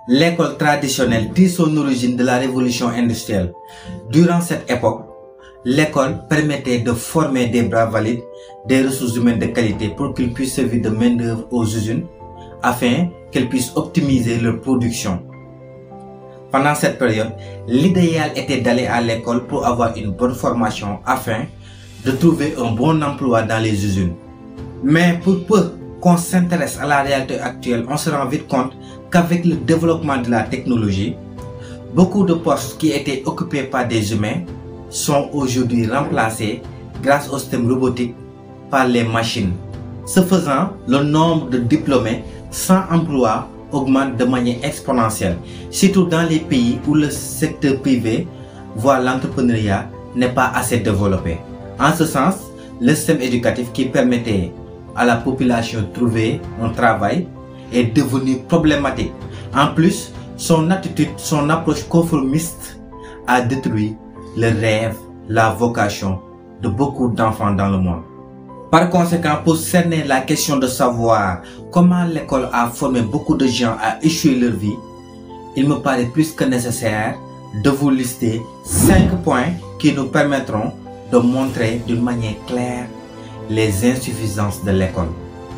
L'école traditionnelle tire son origine de la révolution industrielle. Durant cette époque, l'école permettait de former des bras valides, des ressources humaines de qualité pour qu'ils puissent servir de main-d'œuvre aux usines afin qu'elles puissent optimiser leur production. Pendant cette période, l'idéal était d'aller à l'école pour avoir une bonne formation afin de trouver un bon emploi dans les usines. Mais pour peu qu'on s'intéresse à la réalité actuelle, on se rend vite compte qu'avec le développement de la technologie, beaucoup de postes qui étaient occupés par des humains sont aujourd'hui remplacés grâce au système robotique par les machines. Ce faisant, le nombre de diplômés sans emploi augmente de manière exponentielle, surtout dans les pays où le secteur privé, voire l'entrepreneuriat, n'est pas assez développé. En ce sens, le système éducatif qui permettait à la population de trouver un travail est devenu problématique. En plus, son attitude, son approche conformiste a détruit le rêve, la vocation de beaucoup d'enfants dans le monde. Par conséquent, pour cerner la question de savoir comment l'école a formé beaucoup de gens à échouer leur vie, il me paraît plus que nécessaire de vous lister 5 points qui nous permettront de montrer d'une manière claire les insuffisances de l'école.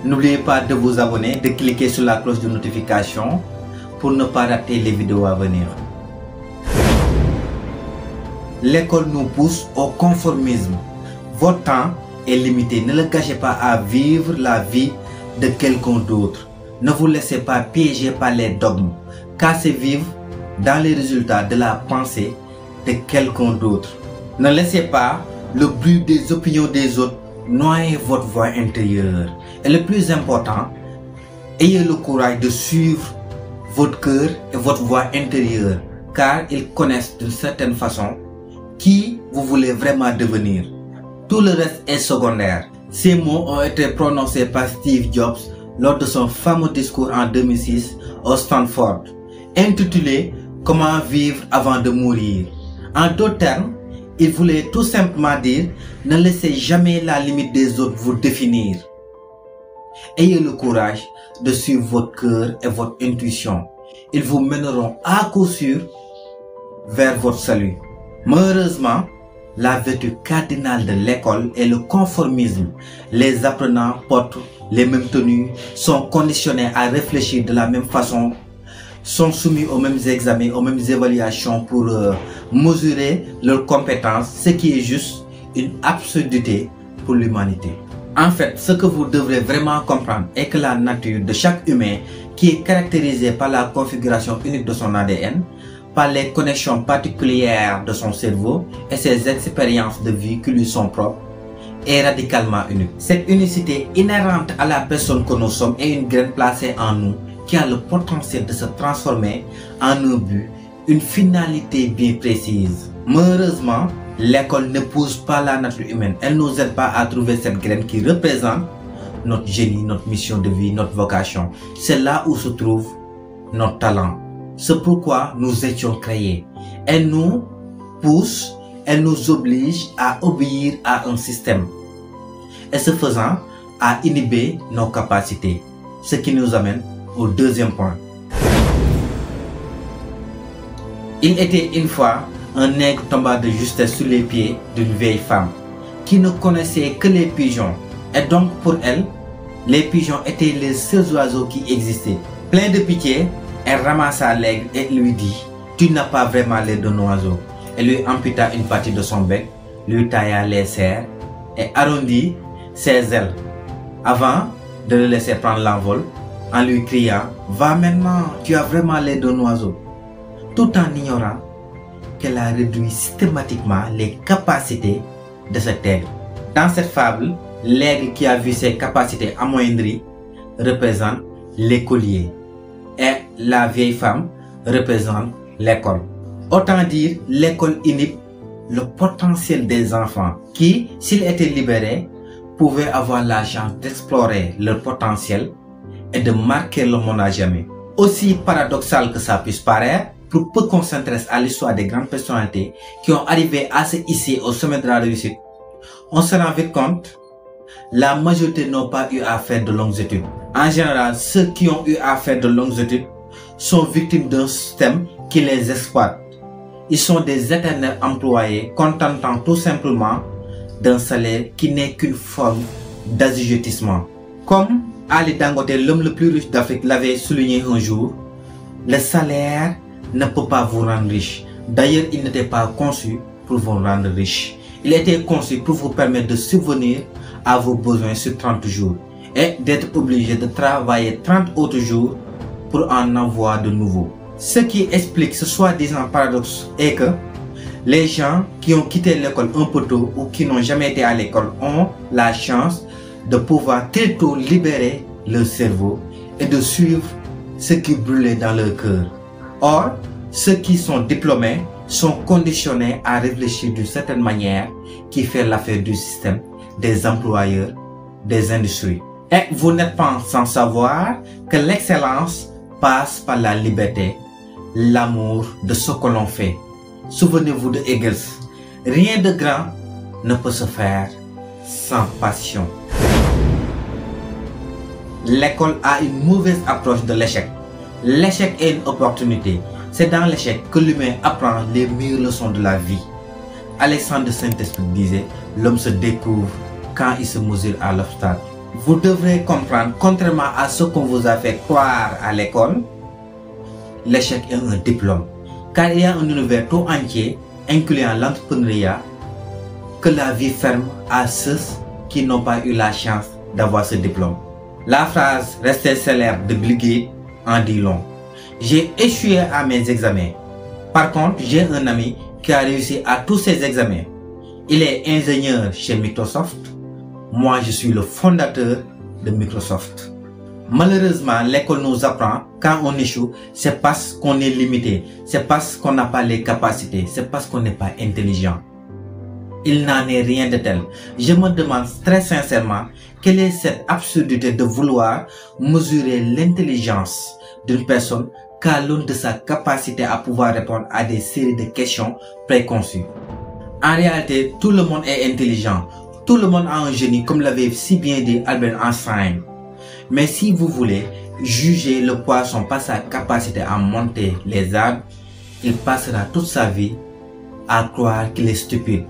N'oubliez pas de vous abonner, de cliquer sur la cloche de notification pour ne pas rater les vidéos à venir. L'école nous pousse au conformisme. Votre temps est limité. Ne le gâchez pas à vivre la vie de quelqu'un d'autre. Ne vous laissez pas piéger par les dogmes. Cassez vivre dans les résultats de la pensée de quelqu'un d'autre. Ne laissez pas le bruit des opinions des autres noyer votre voix intérieure. Et le plus important, ayez le courage de suivre votre cœur et votre voix intérieure, car ils connaissent d'une certaine façon qui vous voulez vraiment devenir. Tout le reste est secondaire. Ces mots ont été prononcés par Steve Jobs lors de son fameux discours en 2006 au Stanford, intitulé « Comment vivre avant de mourir ». En d'autres termes, il voulait tout simplement dire « Ne laissez jamais la limite des autres vous définir ». Ayez le courage de suivre votre cœur et votre intuition. Ils vous mèneront à coup sûr vers votre salut. Malheureusement, la vertu cardinale de l'école est le conformisme. Les apprenants portent les mêmes tenues, sont conditionnés à réfléchir de la même façon, sont soumis aux mêmes examens, aux mêmes évaluations pour mesurer leurs compétences, ce qui est juste une absurdité pour l'humanité. En fait, ce que vous devrez vraiment comprendre est que la nature de chaque humain, qui est caractérisée par la configuration unique de son ADN, par les connexions particulières de son cerveau et ses expériences de vie qui lui sont propres, est radicalement unique. Cette unicité inhérente à la personne que nous sommes est une graine placée en nous qui a le potentiel de se transformer en un but, une finalité bien précise. Malheureusement, l'école n'épouse pas la nature humaine. Elle ne nous aide pas à trouver cette graine qui représente notre génie, notre mission de vie, notre vocation. C'est là où se trouve notre talent. C'est pourquoi nous étions créés. Elle nous pousse, elle nous oblige à obéir à un système. Et ce faisant, à inhiber nos capacités. Ce qui nous amène au deuxième point. Il était une fois un nègre tomba de justesse sous les pieds d'une vieille femme qui ne connaissait que les pigeons. Et donc pour elle, les pigeons étaient les seuls oiseaux qui existaient. Plein de pitié, elle ramassa l'aigle et lui dit « Tu n'as pas vraiment l'air d'un oiseau ». Elle lui amputa une partie de son bec, lui tailla les serres et arrondit ses ailes avant de le laisser prendre l'envol en lui criant « Va maintenant, tu as vraiment l'air d'un oiseau », tout en ignorant qu'elle a réduit systématiquement les capacités de cet aigle. Dans cette fable, l'aigle qui a vu ses capacités amoindries représente l'écolier et la vieille femme représente l'école. Autant dire, l'école inhibe le potentiel des enfants qui, s'ils étaient libérés, pouvaient avoir la chance d'explorer leur potentiel et de marquer le monde à jamais. Aussi paradoxal que ça puisse paraître, pour peu qu'on s'intéresse à l'histoire des grandes personnalités qui ont arrivé à se hisser au sommet de la réussite, on se rend vite compte, la majorité n'ont pas eu à faire de longues études. En général, ceux qui ont eu à faire de longues études sont victimes d'un système qui les exploite. Ils sont des éternels employés contentant tout simplement d'un salaire qui n'est qu'une forme d'assujettissement. Comme Ali Dangote, l'homme le plus riche d'Afrique, l'avait souligné un jour, le salaire ne peut pas vous rendre riche. D'ailleurs, il n'était pas conçu pour vous rendre riche. Il était conçu pour vous permettre de subvenir à vos besoins sur 30 jours et d'être obligé de travailler 30 autres jours pour en avoir de nouveaux. Ce qui explique ce soi-disant paradoxe est que les gens qui ont quitté l'école un peu tôt ou qui n'ont jamais été à l'école ont la chance de pouvoir très tôt libérer leur cerveau et de suivre ce qui brûlait dans leur cœur. Or, ceux qui sont diplômés sont conditionnés à réfléchir d'une certaine manière qui fait l'affaire du système, des employeurs, des industries. Et vous n'êtes pas sans savoir que l'excellence passe par la liberté, l'amour de ce que l'on fait. Souvenez-vous de Hegel, rien de grand ne peut se faire sans passion. L'école a une mauvaise approche de l'échec. L'échec est une opportunité. C'est dans l'échec que l'humain apprend les meilleures leçons de la vie. Alexandre de Saint-Esprit disait, l'homme se découvre quand il se mesure à l'obstacle. Vous devrez comprendre, contrairement à ce qu'on vous a fait croire à l'école, l'échec est un diplôme. Car il y a un univers tout entier, incluant l'entrepreneuriat, que la vie ferme à ceux qui n'ont pas eu la chance d'avoir ce diplôme. La phrase restée célèbre de Bill Gates en dit long. J'ai échoué à mes examens. Par contre, j'ai un ami qui a réussi à tous ses examens. Il est ingénieur chez Microsoft. Moi, je suis le fondateur de Microsoft. Malheureusement, l'école nous apprend quand on échoue, c'est parce qu'on est limité, c'est parce qu'on n'a pas les capacités, c'est parce qu'on n'est pas intelligent. Il n'en est rien de tel. Je me demande très sincèrement quelle est cette absurdité de vouloir mesurer l'intelligence d'une personne qu'à l'aune de sa capacité à pouvoir répondre à des séries de questions préconçues. En réalité, tout le monde est intelligent. Tout le monde a un génie, comme l'avait si bien dit Albert Einstein. Mais si vous voulez juger le poisson par sa capacité à monter les arbres, il passera toute sa vie à croire qu'il est stupide.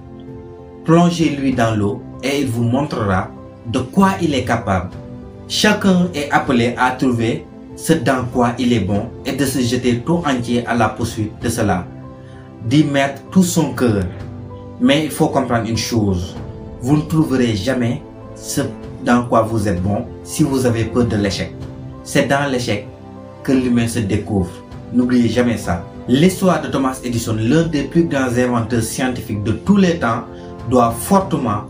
Plongez-lui dans l'eau et il vous montrera de quoi il est capable. Chacun est appelé à trouver ce dans quoi il est bon et de se jeter tout entier à la poursuite de cela, d'y mettre tout son cœur. Mais il faut comprendre une chose, vous ne trouverez jamais ce dans quoi vous êtes bon si vous avez peur de l'échec. C'est dans l'échec que l'humain se découvre. N'oubliez jamais ça. L'histoire de Thomas Edison, l'un des plus grands inventeurs scientifiques de tous les temps, doit fortement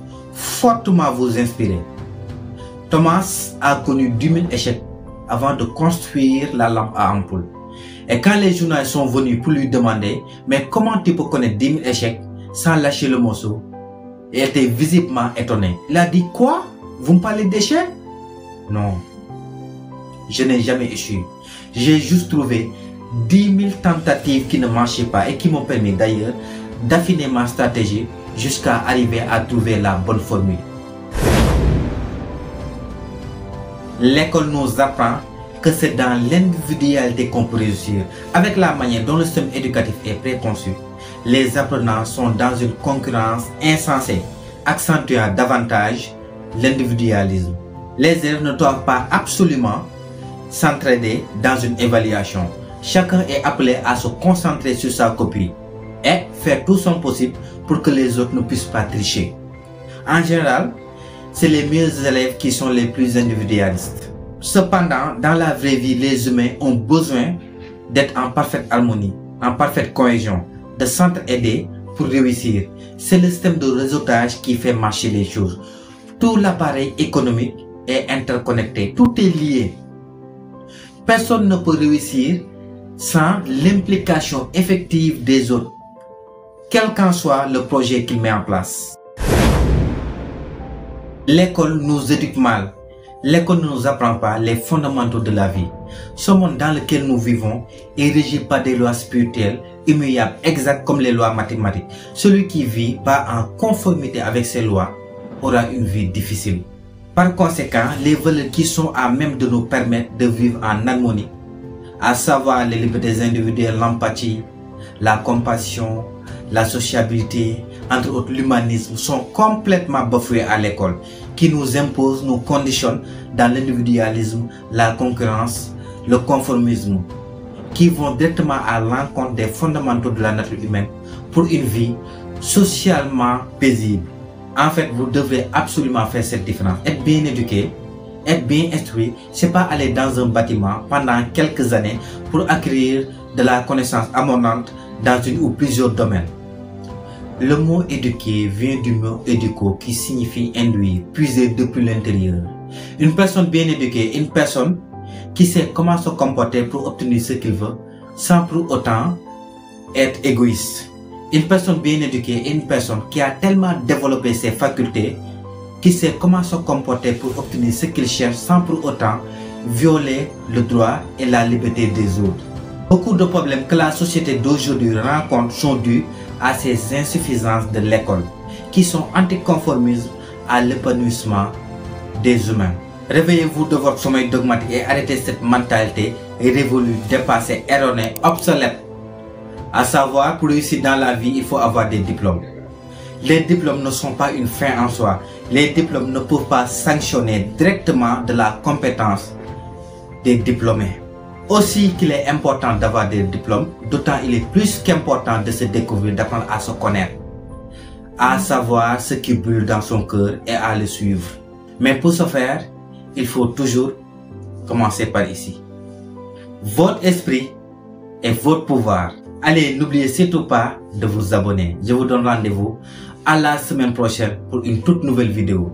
vous inspirer. Thomas a connu 10 000 échecs avant de construire la lampe à ampoule. Et quand les journalistes sont venus pour lui demander « Mais comment tu peux connaître 10 000 échecs sans lâcher le morceau ?» Il était visiblement étonné. Il a dit « Quoi? Vous me parlez d'échecs ?» Non, je n'ai jamais échoué. J'ai juste trouvé 10 000 tentatives qui ne marchaient pas et qui m'ont permis d'ailleurs d'affiner ma stratégie jusqu'à arriver à trouver la bonne formule. L'école nous apprend que c'est dans l'individualité qu'on peut réussir. Avec la manière dont le système éducatif est préconçu, les apprenants sont dans une concurrence insensée, accentuant davantage l'individualisme. Les élèves ne doivent pas absolument s'entraider dans une évaluation. Chacun est appelé à se concentrer sur sa copie et faire tout son possible pour que les autres ne puissent pas tricher. En général, c'est les meilleurs élèves qui sont les plus individualistes. Cependant, dans la vraie vie, les humains ont besoin d'être en parfaite harmonie, en parfaite cohésion, de s'entraider pour réussir. C'est le système de réseautage qui fait marcher les choses. Tout l'appareil économique est interconnecté, tout est lié. Personne ne peut réussir sans l'implication effective des autres, quel qu'en soit le projet qu'il met en place. L'école nous éduque mal. L'école ne nous apprend pas les fondamentaux de la vie. Ce monde dans lequel nous vivons est régi par des lois spirituelles immuables, exactes comme les lois mathématiques. Celui qui vit pas en conformité avec ces lois aura une vie difficile. Par conséquent, les valeurs qui sont à même de nous permettre de vivre en harmonie à savoir les libertés individuelles, l'empathie, la compassion, la sociabilité, entre autres l'humanisme, sont complètement bafoués à l'école, qui nous imposent, nous conditionnent dans l'individualisme, la concurrence, le conformisme, qui vont directement à l'encontre des fondamentaux de la nature humaine pour une vie socialement paisible. En fait, vous devrez absolument faire cette différence. Être bien éduqué, être bien instruit, c'est pas aller dans un bâtiment pendant quelques années pour acquérir de la connaissance abondante dans une ou plusieurs domaines. Le mot éduquer vient du mot éduco qui signifie induire, puiser depuis l'intérieur. Une personne bien éduquée, une personne qui sait comment se comporter pour obtenir ce qu'il veut sans pour autant être égoïste. Une personne bien éduquée est une personne qui a tellement développé ses facultés, qui sait comment se comporter pour obtenir ce qu'il cherche sans pour autant violer le droit et la liberté des autres. Beaucoup de problèmes que la société d'aujourd'hui rencontre sont dus à ces insuffisances de l'école, qui sont anticonformistes à l'épanouissement des humains. Réveillez-vous de votre sommeil dogmatique et arrêtez cette mentalité révolue, dépassée, erronée, obsolète. À savoir, pour réussir dans la vie, il faut avoir des diplômes. Les diplômes ne sont pas une fin en soi. Les diplômes ne peuvent pas sanctionner directement de la compétence des diplômés. Aussi qu'il est important d'avoir des diplômes, d'autant il est plus qu'important de se découvrir, d'apprendre à se connaître, à savoir ce qui brûle dans son cœur et à le suivre. Mais pour ce faire, il faut toujours commencer par ici. Votre esprit est votre pouvoir. Allez, n'oubliez surtout pas de vous abonner. Je vous donne rendez-vous à la semaine prochaine pour une toute nouvelle vidéo.